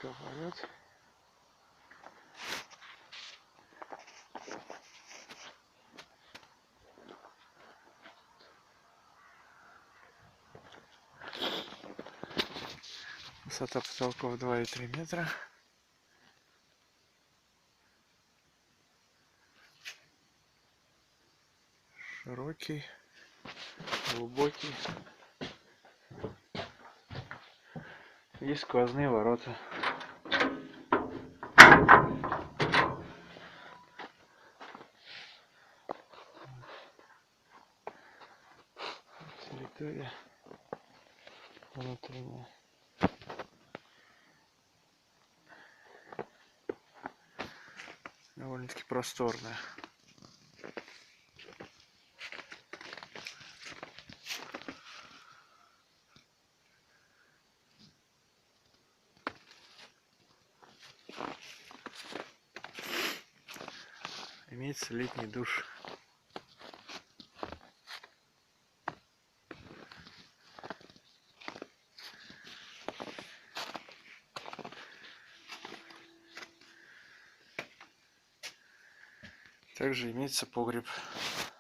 немножко полет. Высота потолков 2,3 метра. Широкий, глубокий. И сквозные ворота. Территория внутренняя. Довольно-таки просторная. Имеется летний душ. Также имеется погреб.